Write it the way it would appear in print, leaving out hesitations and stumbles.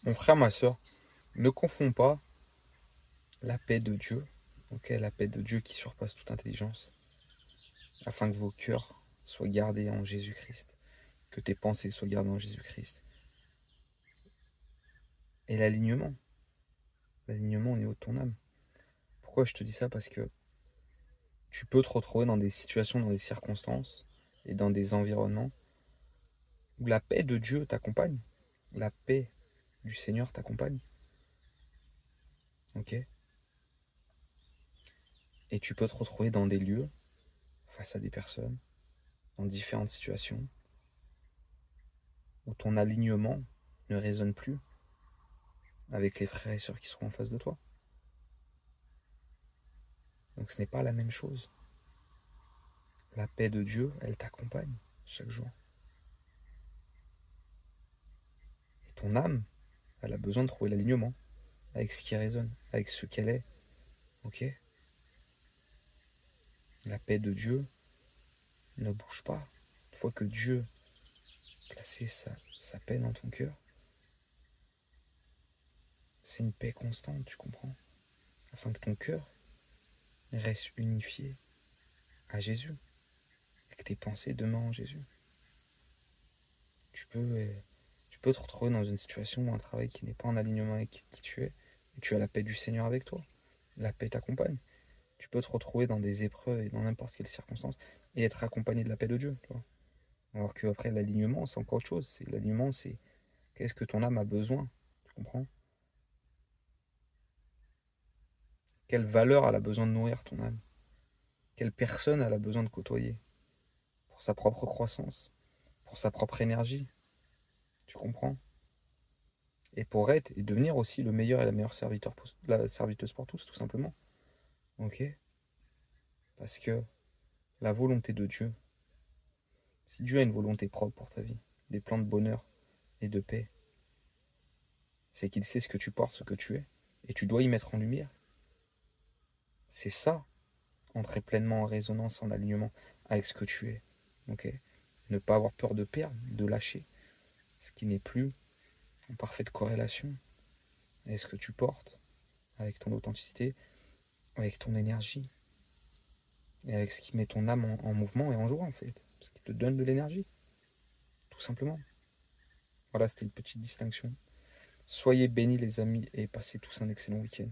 Mon frère, ma soeur, ne confonds pas la paix de Dieu, ok, la paix de Dieu qui surpasse toute intelligence, afin que vos cœurs soient gardés en Jésus-Christ, que tes pensées soient gardées en Jésus-Christ. Et l'alignement au niveau de ton âme. Pourquoi je te dis ça? Parce que tu peux te retrouver dans des situations, dans des circonstances et dans des environnements où la paix de Dieu t'accompagne, la paix du Seigneur t'accompagne, ok? Et tu peux te retrouver dans des lieux, face à des personnes, dans différentes situations, où ton alignement ne résonne plus avec les frères et sœurs qui seront en face de toi. Donc ce n'est pas la même chose. La paix de Dieu, elle t'accompagne chaque jour. Et ton âme, elle a besoin de trouver l'alignement avec ce qui résonne, avec ce qu'elle est. Ok? La paix de Dieu ne bouge pas. Une fois que Dieu a placé sa paix dans ton cœur, c'est une paix constante, tu comprends? Afin que ton cœur reste unifié à Jésus et que tes pensées demeurent en Jésus. Tu peux, euh, tu peux te retrouver dans une situation ou un travail qui n'est pas en alignement avec qui tu es, et tu as la paix du Seigneur avec toi. La paix t'accompagne. Tu peux te retrouver dans des épreuves et dans n'importe quelle circonstance et être accompagné de la paix de Dieu. Tu vois. Alors qu'après, l'alignement, c'est encore autre chose. L'alignement, c'est qu'est-ce que ton âme a besoin. Tu comprends? Quelle valeur elle a besoin de nourrir ton âme? Quelle personne elle a besoin de côtoyer pour sa propre croissance, pour sa propre énergie? Tu comprends? Et pour être et devenir aussi le meilleur et la meilleure la serviteuse pour tous, tout simplement. Ok? Parce que la volonté de Dieu, si Dieu a une volonté propre pour ta vie, des plans de bonheur et de paix, c'est qu'il sait ce que tu portes, ce que tu es, et tu dois y mettre en lumière. C'est ça, entrer pleinement en résonance, en alignement avec ce que tu es. Ok? Ne pas avoir peur de perdre, de lâcher, ce qui n'est plus en parfaite corrélation avec ce que tu portes, avec ton authenticité, avec ton énergie, et avec ce qui met ton âme en mouvement et en joie, en fait. Ce qui te donne de l'énergie, tout simplement. Voilà, c'était une petite distinction. Soyez bénis les amis et passez tous un excellent week-end.